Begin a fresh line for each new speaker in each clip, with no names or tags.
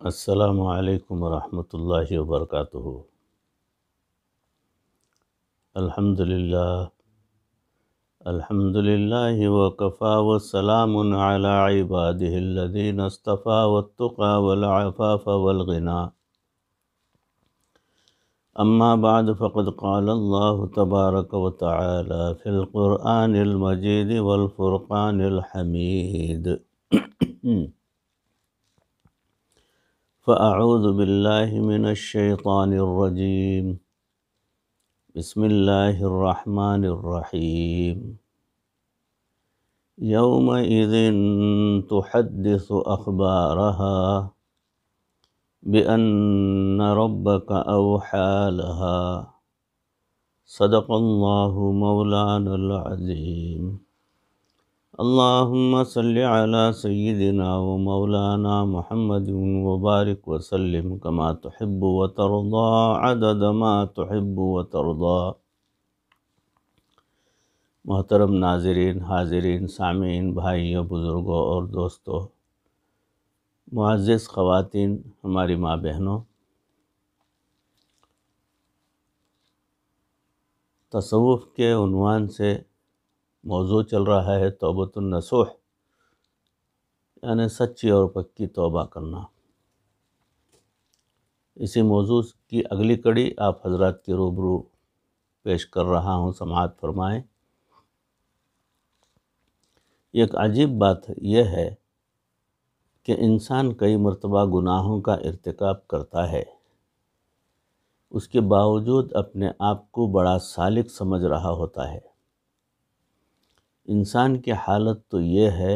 السلام علیکم ورحمۃ اللہ وبرکاتہ۔ الحمد للہ وکفا وسلام علی عبادہ الذین اصطفى والتقى والعفاف والغنى، اما بعد فقد قال اللہ تبارک وتعالی فی القرآن المجید والفرقان الحمید۔ فأعوذ باللہ من الشیطان الرجیم، بسم اللہ الرحمن الرحیم۔ یومئذ تحدث اخبارها بأن ربک اوحی لها، صدق اللہ مولانا العظیم۔ اللہم صل علی سیدنا و مولانا محمد وبارک وسلم کما تحب وترضى عدد ما تحب وترضى۔ محترم ناظرین، حاضرین، سامعین، بھائیوں، بزرگوں اور دوستوں، معزز خواتین، ہماری ماں بہنوں، تصوف کے عنوان سے موضوع چل رہا ہے توبۃ النصوح، یعنی سچی اور پکی توبہ کرنا۔ اسی موضوع کی اگلی کڑی آپ حضرات کے روبرو پیش کر رہا ہوں، سماعت فرمائیں۔ ایک عجیب بات یہ ہے کہ انسان کئی مرتبہ گناہوں کا ارتکاب کرتا ہے، اس کے باوجود اپنے آپ کو بڑا سالک سمجھ رہا ہوتا ہے۔ انسان کی حالت تو یہ ہے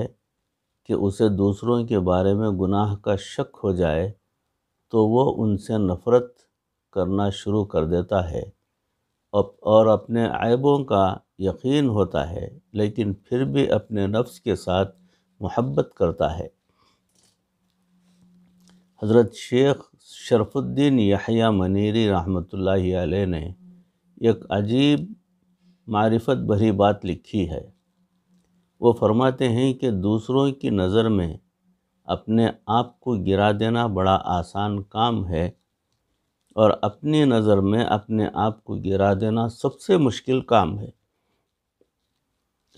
کہ اسے دوسروں کے بارے میں گناہ کا شک ہو جائے تو وہ ان سے نفرت کرنا شروع کر دیتا ہے اور اپنے عیبوں کا یقین ہوتا ہے، لیکن پھر بھی اپنے نفس کے ساتھ محبت کرتا ہے۔ حضرت شیخ شرف الدین یحییٰ منیری رحمۃ اللہ علیہ نے ایک عجیب معرفت بھری بات لکھی ہے۔ وہ فرماتے ہیں کہ دوسروں کی نظر میں اپنے آپ کو گرا دینا بڑا آسان کام ہے، اور اپنی نظر میں اپنے آپ کو گرا دینا سب سے مشکل کام ہے۔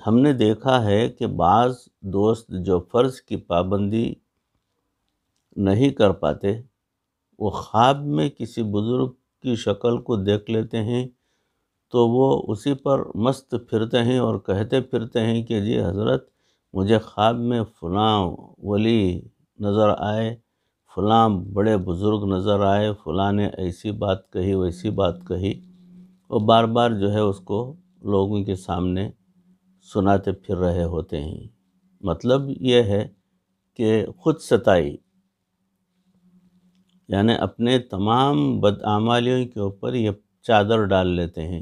ہم نے دیکھا ہے کہ بعض دوست جو فرض کی پابندی نہیں کر پاتے، وہ خواب میں کسی بزرگ کی شکل کو دیکھ لیتے ہیں تو وہ اسی پر مست پھرتے ہیں اور کہتے پھرتے ہیں کہ جی حضرت، مجھے خواب میں فلاں ولی نظر آئے، فلاں بڑے بزرگ نظر آئے، فلاں نے ایسی بات کہی، ویسی بات کہی، اور بار بار جو ہے اس کو لوگوں کے سامنے سناتے پھر رہے ہوتے ہیں۔ مطلب یہ ہے کہ خود ستائی، یعنی اپنے تمام بدعمالیوں کے اوپر یہ چادر ڈال لیتے ہیں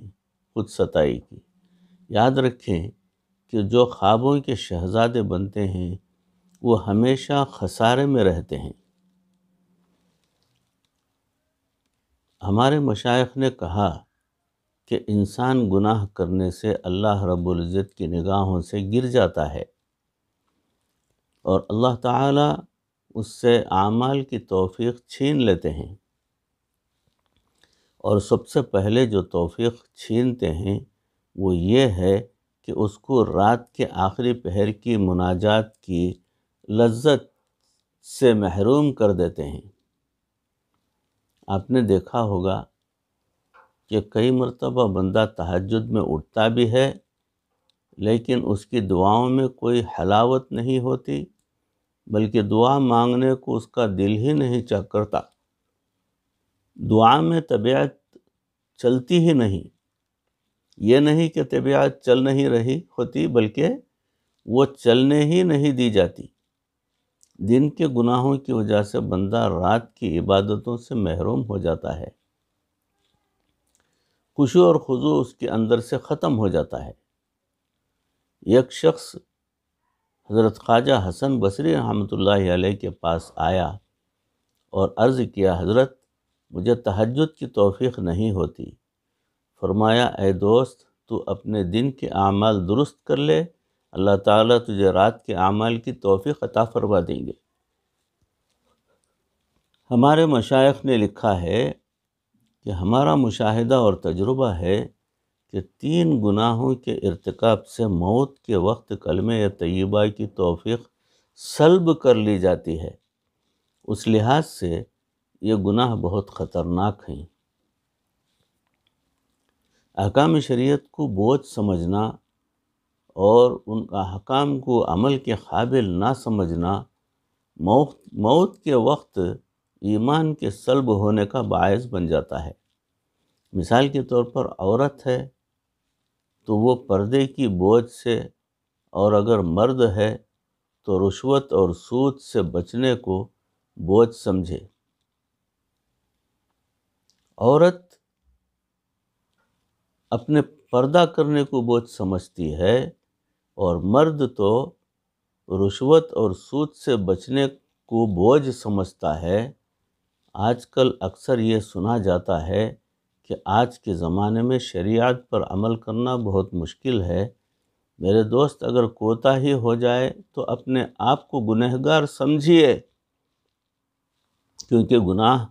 خود ستائی کی۔ یاد رکھیں کہ جو خوابوں کے شہزادے بنتے ہیں وہ ہمیشہ خسارے میں رہتے ہیں۔ ہمارے مشائخ نے کہا کہ انسان گناہ کرنے سے اللہ رب العزت کی نگاہوں سے گر جاتا ہے، اور اللہ تعالیٰ اس سے اعمال کی توفیق چھین لیتے ہیں، اور سب سے پہلے جو توفیق چھینتے ہیں وہ یہ ہے کہ اس کو رات کے آخری پہر کی مناجات کی لذت سے محروم کر دیتے ہیں۔ آپ نے دیکھا ہوگا کہ کئی مرتبہ بندہ تہجد میں اٹھتا بھی ہے، لیکن اس کی دعاؤں میں کوئی حلاوت نہیں ہوتی، بلکہ دعا مانگنے کو اس کا دل ہی نہیں کرتا۔ دعا میں طبیعت چلتی ہی نہیں، یہ نہیں کہ طبیعت چل نہیں رہی ہوتی، بلکہ وہ چلنے ہی نہیں دی جاتی۔ دن کے گناہوں کی وجہ سے بندہ رات کی عبادتوں سے محروم ہو جاتا ہے، خشوع اور خضوع اس کے اندر سے ختم ہو جاتا ہے۔ ایک شخص حضرت خواجہ حسن بصری رحمۃ اللہ علیہ کے پاس آیا اور عرض کیا، حضرت مجھے تہجد کی توفیق نہیں ہوتی۔ فرمایا، اے دوست، تو اپنے دن کے اعمال درست کر لے، اللہ تعالیٰ تجھے رات کے اعمال کی توفیق عطا فرما دیں گے۔ ہمارے مشائخ نے لکھا ہے کہ ہمارا مشاہدہ اور تجربہ ہے کہ 3 گناہوں کے ارتکاب سے موت کے وقت کلمہ طیبہ کی توفیق سلب کر لی جاتی ہے۔ اس لحاظ سے یہ گناہ بہت خطرناک ہیں۔ احکام شریعت کو بوجھ سمجھنا اور ان احکام کو عمل کے قابل نہ سمجھنا موت کے وقت ایمان کے سلب ہونے کا باعث بن جاتا ہے۔ مثال کے طور پر عورت ہے تو وہ پردے کی بوجھ سے، اور اگر مرد ہے تو رشوت اور سود سے بچنے کو بوجھ سمجھے۔ عورت اپنے پردہ کرنے کو بوجھ سمجھتی ہے اور مرد تو رشوت اور سود سے بچنے کو بوجھ سمجھتا ہے۔ آج کل اکثر یہ سنا جاتا ہے کہ آج کے زمانے میں شریعت پر عمل کرنا بہت مشکل ہے۔ میرے دوست، اگر کوتاہی ہو جائے تو اپنے آپ کو گنہگار سمجھیے، کیونکہ گناہ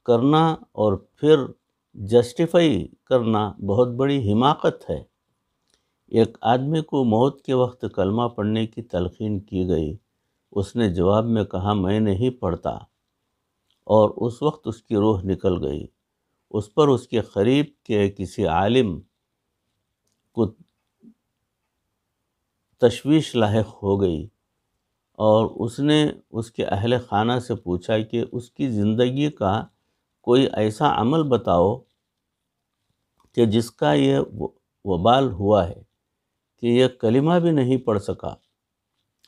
کرنا اور پھر جسٹیفائی کرنا بہت بڑی حماقت ہے۔ ایک آدمی کو موت کے وقت کلمہ پڑھنے کی تلقین کی گئی۔ اس نے جواب میں کہا، میں نہیں پڑھتا، اور اس وقت اس کی روح نکل گئی۔ اس پر اس کے قریب کے کسی عالم کو تشویش لاحق ہو گئی، اور اس نے اس کے اہل خانہ سے پوچھا کہ اس کی زندگی کا کوئی ایسا عمل بتاؤ کہ جس کا یہ وبال ہوا ہے کہ یہ کلمہ بھی نہیں پڑھ سکا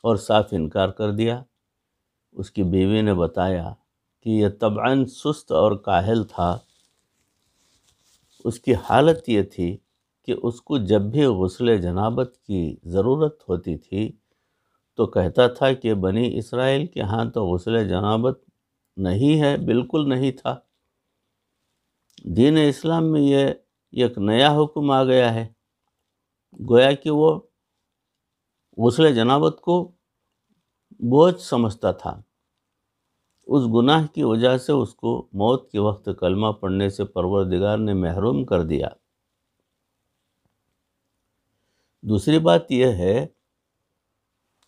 اور صاف انکار کر دیا۔ اس کی بیوی نے بتایا کہ یہ طبعاً سست اور کاہل تھا۔ اس کی حالت یہ تھی کہ اس کو جب بھی غسل جنابت کی ضرورت ہوتی تھی تو کہتا تھا کہ بنی اسرائیل کے ہاں تو غسل جنابت نہیں ہے، بالکل نہیں تھا۔ دین اسلام میں یہ ایک نیا حکم آ گیا ہے، گویا کہ وہ غسل جنابت کو بوجھ سمجھتا تھا۔ اس گناہ کی وجہ سے اس کو موت کے وقت کلمہ پڑھنے سے پروردگار نے محروم کر دیا۔ دوسری بات یہ ہے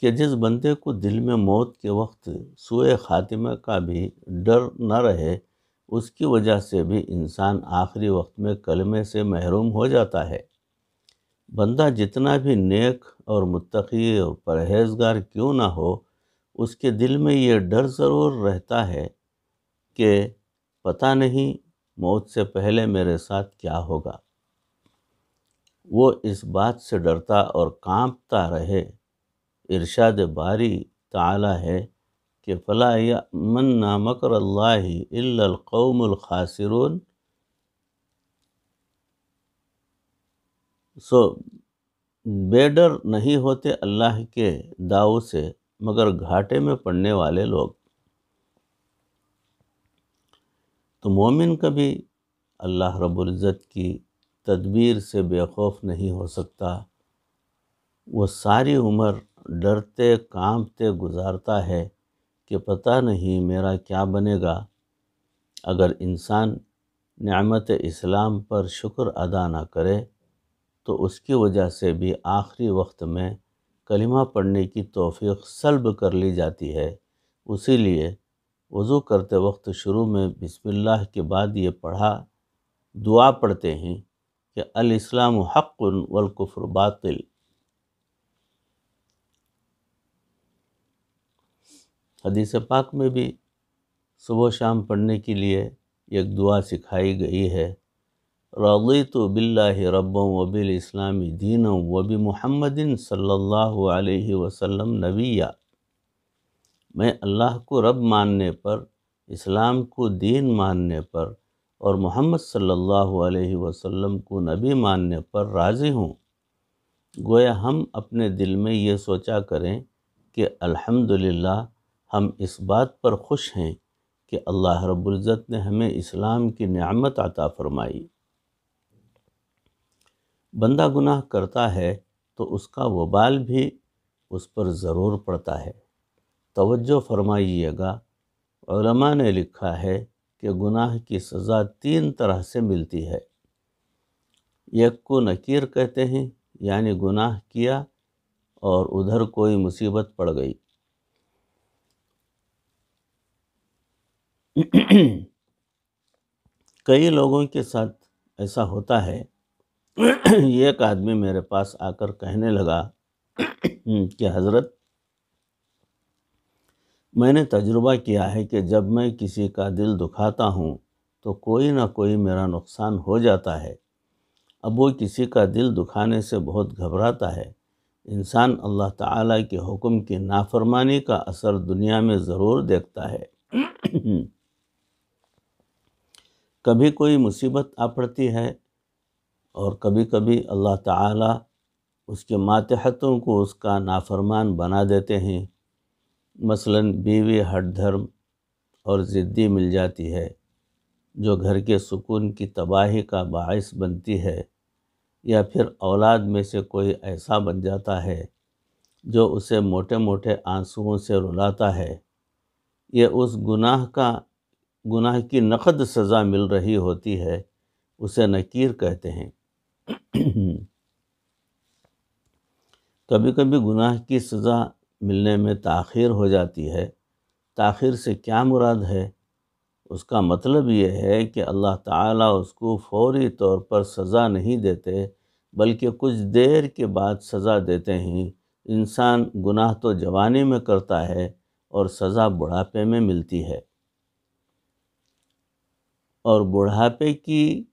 کہ جس بندے کو دل میں موت کے وقت سوء خاتمہ کا بھی ڈر نہ رہے، اس کی وجہ سے بھی انسان آخری وقت میں کلمے سے محروم ہو جاتا ہے۔ بندہ جتنا بھی نیک اور متقی اور پرہیزگار کیوں نہ ہو، اس کے دل میں یہ ڈر ضرور رہتا ہے کہ پتہ نہیں موت سے پہلے میرے ساتھ کیا ہوگا۔ وہ اس بات سے ڈرتا اور کانپتا رہے۔ ارشاد باری تعالی ہے کہ فَلَا يَأْمَنَّ مَكْرَ اللَّهِ إِلَّا الْقَوْمُ الْخَاسِرُونَ۔ بے ڈر نہیں ہوتے اللہ کے داؤ سے مگر گھاٹے میں پڑنے والے لوگ۔ تو مومن کبھی اللہ رب العزت کی تدبیر سے بے خوف نہیں ہو سکتا۔ وہ ساری عمر ڈرتے کانپتے گزارتا ہے کہ پتہ نہیں میرا کیا بنے گا۔ اگر انسان نعمت اسلام پر شکر ادا نہ کرے تو اس کی وجہ سے بھی آخری وقت میں کلمہ پڑھنے کی توفیق سلب کر لی جاتی ہے۔ اسی لیے وضو کرتے وقت شروع میں بسم اللہ کے بعد یہ دعا پڑھتے ہیں کہ الاسلام حق والکفر باطل۔ حدیث پاک میں بھی صبح و شام پڑھنے کے لیے ایک دعا سکھائی گئی ہے، رضیت باللہ ربا وبالاسلام دینا وبمحمد صلی اللہ علیہ وسلم نبیا۔ میں اللہ کو رب ماننے پر، اسلام کو دین ماننے پر اور محمد صلی اللہ علیہ وسلم کو نبی ماننے پر راضی ہوں۔ گویا ہم اپنے دل میں یہ سوچا کریں کہ الحمدللہ ہم اس بات پر خوش ہیں کہ اللہ رب العزت نے ہمیں اسلام کی نعمت عطا فرمائی۔ بندہ گناہ کرتا ہے تو اس کا وبال بھی اس پر ضرور پڑتا ہے۔ توجہ فرمائیے گا، علماء نے لکھا ہے کہ گناہ کی سزا 3 طرح سے ملتی ہے۔ ایک کو نکیر کہتے ہیں، یعنی گناہ کیا اور ادھر کوئی مصیبت پڑ گئی۔ کئی لوگوں کے ساتھ ایسا ہوتا ہے۔ ایک آدمی میرے پاس آ کر کہنے لگا کہ حضرت، میں نے تجربہ کیا ہے کہ جب میں کسی کا دل دکھاتا ہوں تو کوئی نہ کوئی میرا نقصان ہو جاتا ہے۔ اب وہ کسی کا دل دکھانے سے بہت گھبراتا ہے۔ انسان اللہ تعالیٰ کے حکم کی نافرمانی کا اثر دنیا میں ضرور دیکھتا ہے۔ کبھی کوئی مصیبت آ پڑتی ہے اور کبھی کبھی اللہ تعالیٰ اس کے ماتحتوں کو اس کا نافرمان بنا دیتے ہیں۔ مثلاً بیوی ہٹ دھرم اور ضدی مل جاتی ہے، جو گھر کے سکون کی تباہی کا باعث بنتی ہے، یا پھر اولاد میں سے کوئی ایسا بن جاتا ہے جو اسے موٹے موٹے آنسوؤں سے رلاتا ہے۔ یہ اس گناہ کی نقد سزا مل رہی ہوتی ہے، اسے نکیر کہتے ہیں۔ کبھی کبھی گناہ کی سزا ملنے میں تاخیر ہو جاتی ہے۔ تاخیر سے کیا مراد ہے؟ اس کا مطلب یہ ہے کہ اللہ تعالیٰ اس کو فوری طور پر سزا نہیں دیتے، بلکہ کچھ دیر کے بعد سزا دیتے ہیں۔ انسان گناہ تو جوانی میں کرتا ہے اور سزا بڑھاپے میں ملتی ہے، اور بڑھاپے کی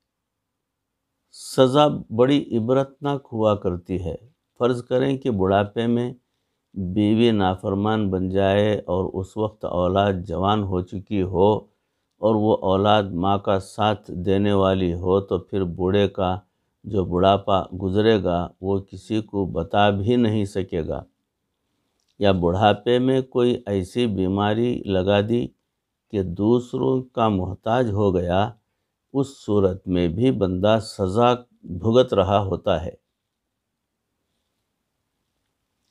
سزا بڑی عبرتناک ہوا کرتی ہے۔ فرض کریں کہ بڑھاپے میں بیوی نافرمان بن جائے اور اس وقت اولاد جوان ہو چکی ہو اور وہ اولاد ماں کا ساتھ دینے والی ہو، تو پھر بوڑھے کا جو بڑھاپا گزرے گا وہ کسی کو بتا بھی نہیں سکے گا۔ یا بڑھاپے میں کوئی ایسی بیماری لگا دی کہ دوسروں کا محتاج ہو گیا، اس صورت میں بھی بندہ سزا بھگت رہا ہوتا ہے۔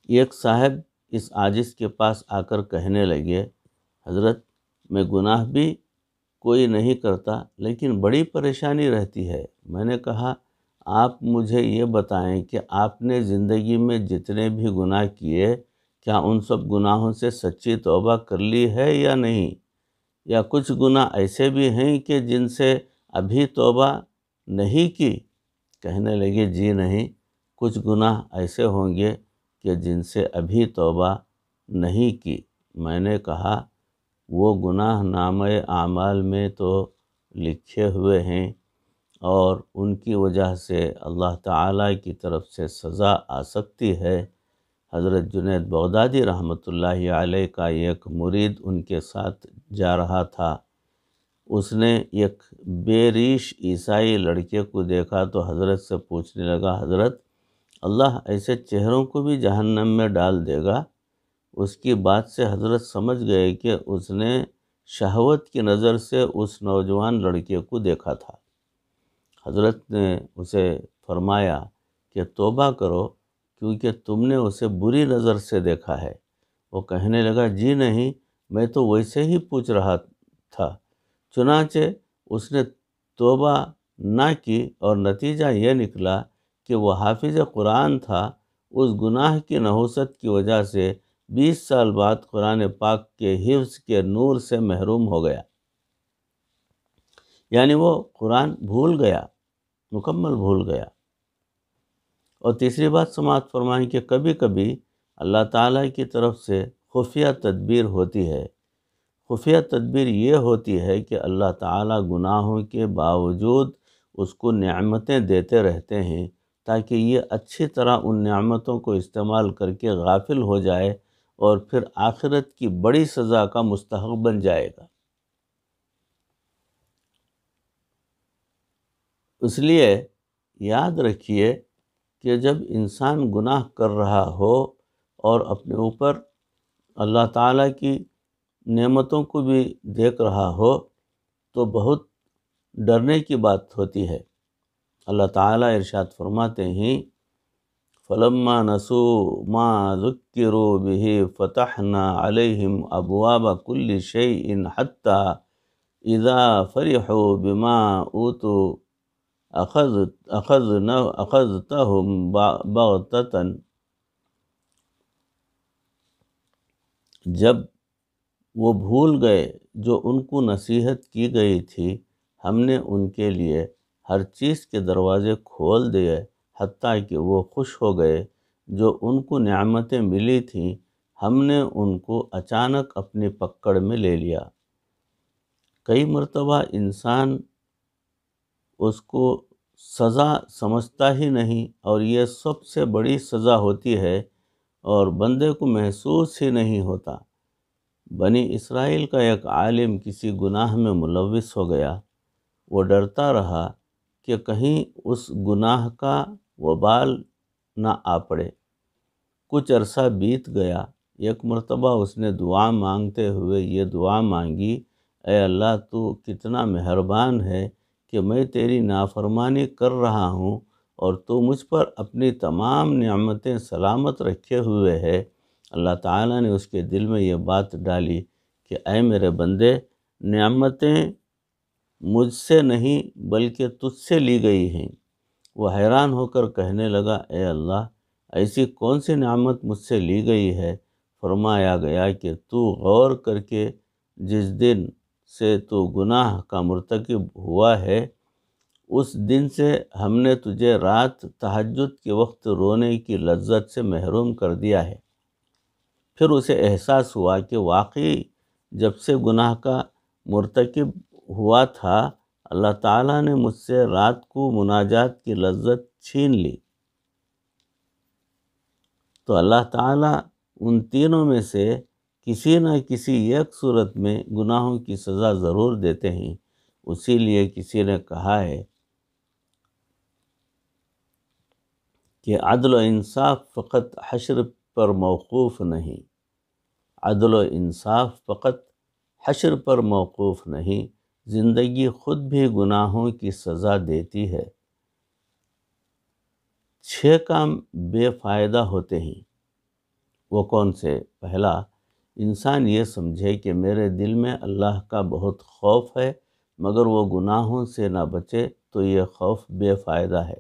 ایک صاحب اس عاجز کے پاس آ کر کہنے لگے، حضرت، میں گناہ بھی کوئی نہیں کرتا لیکن بڑی پریشانی رہتی ہے۔ میں نے کہا، آپ مجھے یہ بتائیں کہ آپ نے زندگی میں جتنے بھی گناہ کیے، کیا ان سب گناہوں سے سچی توبہ کر لی ہے یا نہیں؟ یا کچھ گناہ ایسے بھی ہیں کہ جن سے ابھی توبہ نہیں کی؟ کہنے لگے، جی نہیں، کچھ گناہ ایسے ہوں گے کہ جن سے ابھی توبہ نہیں کی۔ میں نے کہا، وہ گناہ نامہ اعمال میں تو لکھے ہوئے ہیں اور ان کی وجہ سے اللہ تعالیٰ کی طرف سے سزا آ سکتی ہے۔ حضرت جنید بغدادی رحمۃ اللہ علیہ کا ایک مرید ان کے ساتھ جا رہا تھا۔ اس نے ایک بے ریش عیسائی لڑکے کو دیکھا تو حضرت سے پوچھنے لگا، حضرت، اللہ ایسے چہروں کو بھی جہنم میں ڈال دے گا؟ اس کی بات سے حضرت سمجھ گئے کہ اس نے شہوت کی نظر سے اس نوجوان لڑکے کو دیکھا تھا۔ حضرت نے اسے فرمایا کہ توبہ کرو کیونکہ تم نے اسے بری نظر سے دیکھا ہے۔ وہ کہنے لگا، جی نہیں، میں تو ویسے ہی پوچھ رہا تھا۔ چنانچہ اس نے توبہ نہ کی اور نتیجہ یہ نکلا کہ وہ حافظ قرآن تھا۔ اس گناہ کی نحوست کی وجہ سے 20 سال بعد قرآن پاک کے حفظ کے نور سے محروم ہو گیا، یعنی وہ قرآن بھول گیا، مکمل بھول گیا۔ اور تیسری بات سماعت فرمائیں کہ کبھی کبھی اللہ تعالیٰ کی طرف سے خفیہ تدبیر ہوتی ہے۔ خفیہ تدبیر یہ ہوتی ہے کہ اللہ تعالیٰ گناہوں کے باوجود اس کو نعمتیں دیتے رہتے ہیں تاکہ یہ اچھی طرح ان نعمتوں کو استعمال کر کے غافل ہو جائے اور پھر آخرت کی بڑی سزا کا مستحق بن جائے گا۔ اس لیے یاد رکھیے کہ جب انسان گناہ کر رہا ہو اور اپنے اوپر اللہ تعالیٰ کی نعمتوں کو بھی دیکھ رہا ہو تو بہت ڈرنے کی بات ہوتی ہے۔ اللہ تعالیٰ ارشاد فرماتے ہیں، فلما نسوا ما ذکروا به فتحنا علیہم ابواب کل شیء حتی اذا فرحوا بما اوتوا اخذتهم بغتة، جب وہ بھول گئے جو ان کو نصیحت کی گئی تھی، ہم نے ان کے لیے ہر چیز کے دروازے کھول دیے، حتیٰ کہ وہ خوش ہو گئے جو ان کو نعمتیں ملی تھیں، ہم نے ان کو اچانک اپنی پکڑ میں لے لیا۔ کئی مرتبہ انسان اس کو سزا سمجھتا ہی نہیں، اور یہ سب سے بڑی سزا ہوتی ہے، اور بندے کو محسوس ہی نہیں ہوتا۔ بنی اسرائیل کا ایک عالم کسی گناہ میں ملوث ہو گیا، وہ ڈرتا رہا کہ کہیں اس گناہ کا وبال نہ آ پڑے۔ کچھ عرصہ بیت گیا، ایک مرتبہ اس نے دعا مانگتے ہوئے یہ دعا مانگی، اے اللہ تو کتنا مہربان ہے کہ میں تیری نافرمانی کر رہا ہوں اور تو مجھ پر اپنی تمام نعمتیں سلامت رکھے ہوئے ہے۔ اللہ تعالیٰ نے اس کے دل میں یہ بات ڈالی کہ اے میرے بندے، نعمتیں مجھ سے نہیں بلکہ تجھ سے لی گئی ہیں۔ وہ حیران ہو کر کہنے لگا، اے اللہ، ایسی کون سی نعمت مجھ سے لی گئی ہے؟ فرمایا گیا کہ تو غور کر کے جس دن سے تو گناہ کا مرتکب ہوا ہے، اس دن سے ہم نے تجھے رات تہجد کے وقت رونے کی لذت سے محروم کر دیا ہے۔ پھر اسے احساس ہوا کہ واقعی جب سے گناہ کا مرتکب ہوا تھا، اللہ تعالیٰ نے مجھ سے رات کو مناجات کی لذت چھین لی۔ تو اللہ تعالیٰ ان تینوں میں سے کسی نہ کسی ایک صورت میں گناہوں کی سزا ضرور دیتے ہیں۔ اسی لیے کسی نے کہا ہے کہ عدل و انصاف فقط حشر پر موقوف نہیں، عدل و انصاف فقط حشر پر موقوف نہیں، زندگی خود بھی گناہوں کی سزا دیتی ہے۔ 6 کام بے فائدہ ہوتے ہیں۔ وہ کون سے؟ پہلا، انسان یہ سمجھے کہ میرے دل میں اللہ کا بہت خوف ہے، مگر وہ گناہوں سے نہ بچے تو یہ خوف بے فائدہ ہے۔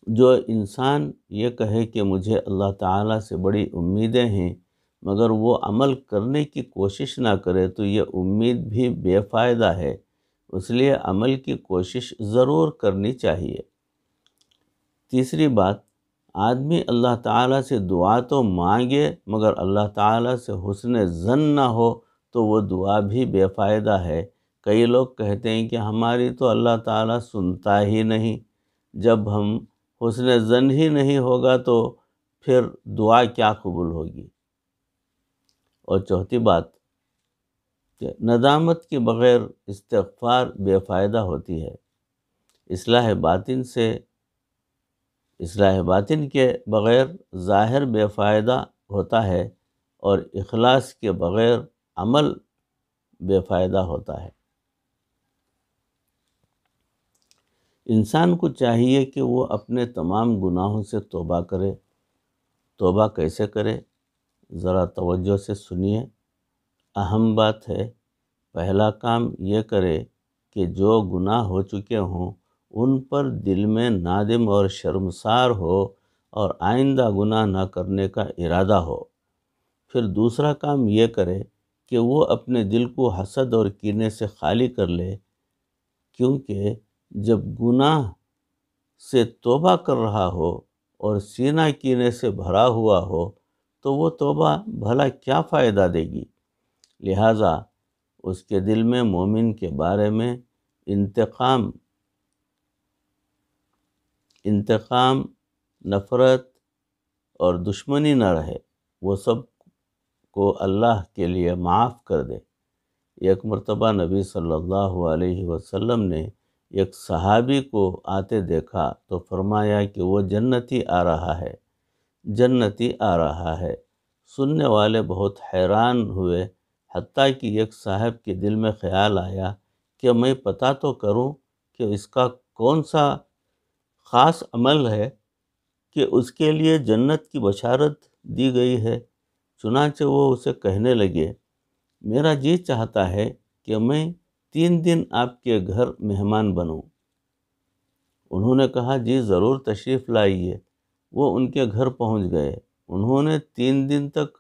جو انسان یہ کہے کہ مجھے اللہ تعالیٰ سے بڑی امیدیں ہیں، مگر وہ عمل کرنے کی کوشش نہ کرے تو یہ امید بھی بے فائدہ ہے۔ اس لیے عمل کی کوشش ضرور کرنی چاہیے۔ تیسری بات، آدمی اللہ تعالیٰ سے دعا تو مانگے مگر اللہ تعالیٰ سے حسن ظن نہ ہو تو وہ دعا بھی بے فائدہ ہے۔ کئی لوگ کہتے ہیں کہ ہماری تو اللہ تعالیٰ سنتا ہی نہیں۔ جب ہم حسن ظن ہی نہیں ہوگا تو پھر دعا کیا قبول ہوگی؟ اور چوتھی بات کہ ندامت کے بغیر استغفار بے فائدہ ہوتی ہے۔ اصلاح باطن کے بغیر ظاہر بے فائدہ ہوتا ہے، اور اخلاص کے بغیر عمل بے فائدہ ہوتا ہے۔ انسان کو چاہیے کہ وہ اپنے تمام گناہوں سے توبہ کرے۔ توبہ کیسے کرے؟ ذرا توجہ سے سنیے، اہم بات ہے۔ پہلا کام یہ کرے کہ جو گناہ ہو چکے ہوں ان پر دل میں نادم اور شرمسار ہو اور آئندہ گناہ نہ کرنے کا ارادہ ہو۔ پھر دوسرا کام یہ کرے کہ وہ اپنے دل کو حسد اور کینے سے خالی کر لے، کیونکہ جب گناہ سے توبہ کر رہا ہو اور سینہ کینے سے بھرا ہوا ہو تو وہ توبہ بھلا کیا فائدہ دے گی؟ لہٰذا اس کے دل میں مومن کے بارے میں انتقام، نفرت اور دشمنی نہ رہے، وہ سب کو اللہ کے لیے معاف کر دے۔ ایک مرتبہ نبی صلی اللہ علیہ وسلم نے ایک صحابی کو آتے دیکھا تو فرمایا کہ وہ جنتی آ رہا ہے۔ سننے والے بہت حیران ہوئے، حتیٰ کہ ایک صاحب کے دل میں خیال آیا کہ میں پتہ تو کروں کہ اس کا کون سا خاص عمل ہے کہ کہ اس کے لیے جنت کی بشارت دی گئی ہے۔ چنانچہ وہ اسے کہنے لگے، میرا جی چاہتا ہے کہ میں 3 دن آپ کے گھر مہمان بنوں۔ انہوں نے کہا، جی ضرور تشریف لائیے۔ وہ ان کے گھر پہنچ گئے۔ انہوں نے 3 دن تک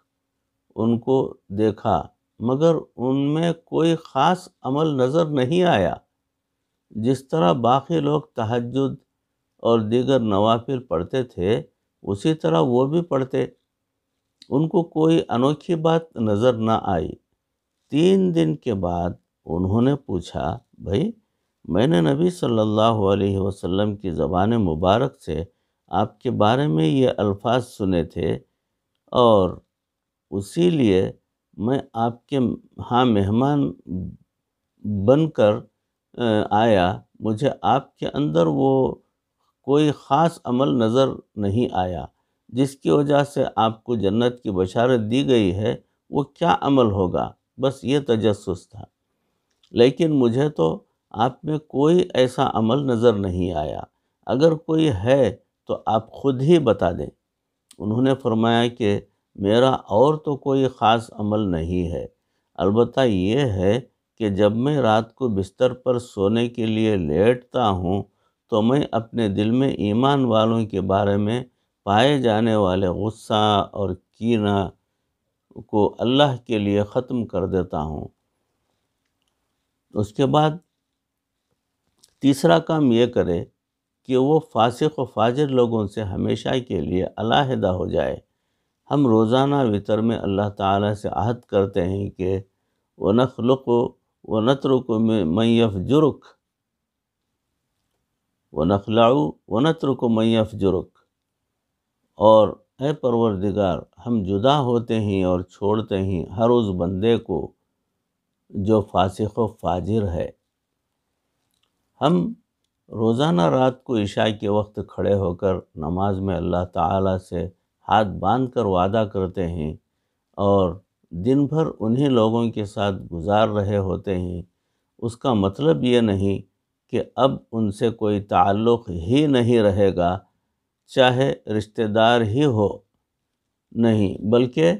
ان کو دیکھا، مگر ان میں کوئی خاص عمل نظر نہیں آیا۔ جس طرح باقی لوگ تہجد اور دیگر نوافل پڑھتے تھے، اسی طرح وہ بھی پڑھتے۔ ان کو کوئی انوکھی بات نظر نہ آئی۔ 3 دن کے بعد انہوں نے پوچھا، بھائی میں نے نبی صلی اللہ علیہ وسلم کی زبان مبارک سے آپ کے بارے میں یہ الفاظ سنے تھے، اور اسی لیے میں آپ کے ہاں مہمان بن کر آیا۔ مجھے آپ کے اندر وہ کوئی خاص عمل نظر نہیں آیا جس کی وجہ سے آپ کو جنت کی بشارت دی گئی ہے۔ وہ کیا عمل ہوگا؟ بس یہ تجسس تھا، لیکن مجھے تو آپ میں کوئی ایسا عمل نظر نہیں آیا۔ اگر کوئی ہے تو آپ خود ہی بتا دیں۔ انہوں نے فرمایا کہ میرا اور تو کوئی خاص عمل نہیں ہے، البتہ یہ ہے کہ جب میں رات کو بستر پر سونے کے لیے لیٹتا ہوں تو میں اپنے دل میں ایمان والوں کے بارے میں پائے جانے والے غصہ اور کینہ کو اللہ کے لیے ختم کر دیتا ہوں۔ اس کے بعد تیسرا کام یہ کرے کہ وہ فاسق و فاجر لوگوں سے ہمیشہ کے لیے علیحدہ ہو جائے۔ ہم روزانہ وتر میں اللہ تعالیٰ سے عہد کرتے ہیں کہ وَنَخْلُقُ وَنَتْرُكُ مَن يَفْجُرُكَ وَنَخْلَعُ وَنَتْرُكُ مَن يَفْجُرُكَ، اور اے پروردگار ہم جدا ہوتے ہیں اور چھوڑتے ہیں ہر اس بندے کو جو فاسق و فاجر ہے۔ ہم روزانہ رات کو عشاء کے وقت کھڑے ہو کر نماز میں اللہ تعالیٰ سے ہاتھ باندھ کر وعدہ کرتے ہیں، اور دن بھر انہی لوگوں کے ساتھ گزار رہے ہوتے ہیں۔ اس کا مطلب یہ نہیں کہ اب ان سے کوئی تعلق ہی نہیں رہے گا، چاہے رشتہ دار ہی ہو، نہیں، بلکہ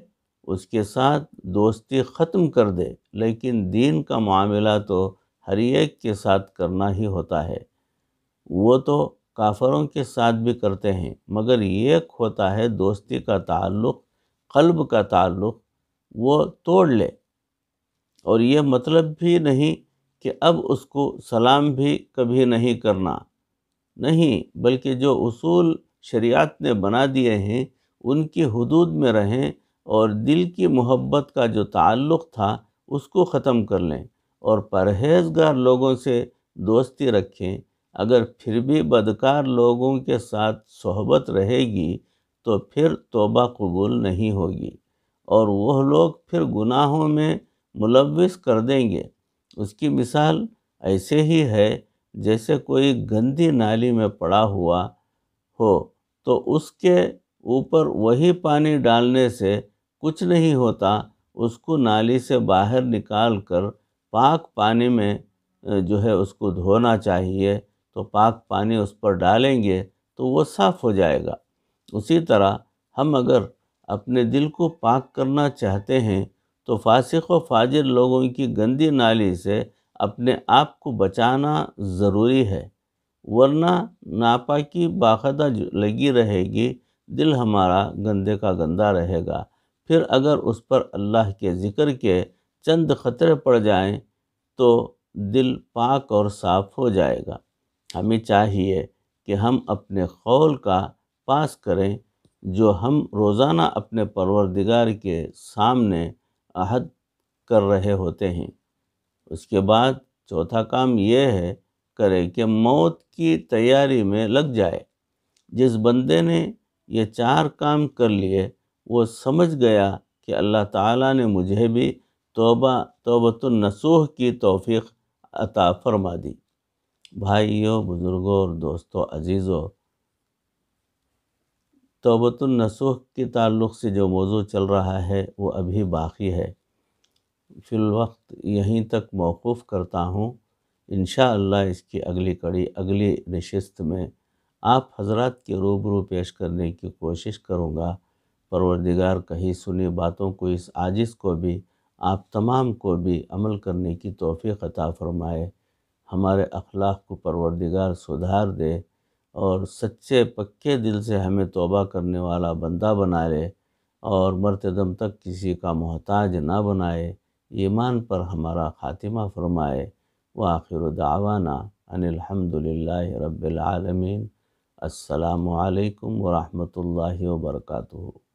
اس کے ساتھ دوستی ختم کر دے۔ لیکن دین کا معاملہ تو ہر ایک کے ساتھ کرنا ہی ہوتا ہے۔ وہ تو کافروں کے ساتھ بھی کرتے ہیں، مگر ایک ہوتا ہے دوستی کا تعلق، قلب کا تعلق، وہ توڑ لے۔ اور یہ مطلب بھی نہیں کہ اب اس کو سلام بھی کبھی نہیں کرنا، نہیں، بلکہ جو اصول شریعت نے بنا دیے ہیں ان کی حدود میں رہیں، اور دل کی محبت کا جو تعلق تھا اس کو ختم کر لیں، اور پرہیزگار لوگوں سے دوستی رکھیں۔ اگر پھر بھی بدکار لوگوں کے ساتھ صحبت رہے گی تو پھر توبہ قبول نہیں ہوگی، اور وہ لوگ پھر گناہوں میں ملوث کر دیں گے۔ اس کی مثال ایسے ہی ہے جیسے کوئی گندی نالی میں پڑا ہوا ہو تو اس کے اوپر وہی پانی ڈالنے سے کچھ نہیں ہوتا، اس کو نالی سے باہر نکال کر پاک پانی میں جو ہے اس کو دھونا چاہیے، تو پاک پانی اس پر ڈالیں گے تو وہ صاف ہو جائے گا۔ اسی طرح ہم اگر اپنے دل کو پاک کرنا چاہتے ہیں تو فاسق و فاجر لوگوں کی گندی نالی سے اپنے آپ کو بچانا ضروری ہے، ورنہ ناپاکی باخودہ لگی رہے گی، دل ہمارا گندے کا گندہ رہے گا۔ پھر اگر اس پر اللہ کے ذکر کے چند قطرے پڑ جائیں تو دل پاک اور صاف ہو جائے گا۔ ہمیں چاہیے کہ ہم اپنے قول کا پاس کریں جو ہم روزانہ اپنے پروردگار کے سامنے عہد کر رہے ہوتے ہیں۔ اس کے بعد چوتھا کام یہ ہے کرے کہ موت کی تیاری میں لگ جائے۔ جس بندے نے یہ 4 کام کر لیے وہ سمجھ گیا کہ اللہ تعالیٰ نے مجھے بھی توبۃ النصوح کی توفیق عطا فرما دی۔ بھائیوں، بزرگوں اور دوستوں عزیزوں، توبۃ النصوح کے تعلق سے جو موضوع چل رہا ہے وہ ابھی باقی ہے۔ فی الوقت یہیں تک موقوف کرتا ہوں۔ انشاءاللہ اس کی اگلی کڑی اگلی نشست میں آپ حضرات کے روبرو پیش کرنے کی کوشش کروں گا۔ پروردگار کہی سنی باتوں کو، اس عاجز کو بھی، آپ تمام کو بھی عمل کرنے کی توفیق عطا فرمائے۔ ہمارے اخلاق کو پروردگار سدھار دے اور سچے پکے دل سے ہمیں توبہ کرنے والا بندہ بنا لے، اور مرتے دم تک کسی کا محتاج نہ بنائے، ایمان پر ہمارا خاتمہ فرمائے۔ وآخر دعوانا ان الحمد للہ رب العالمین۔ السلام علیکم ورحمۃ اللہ وبرکاتہ۔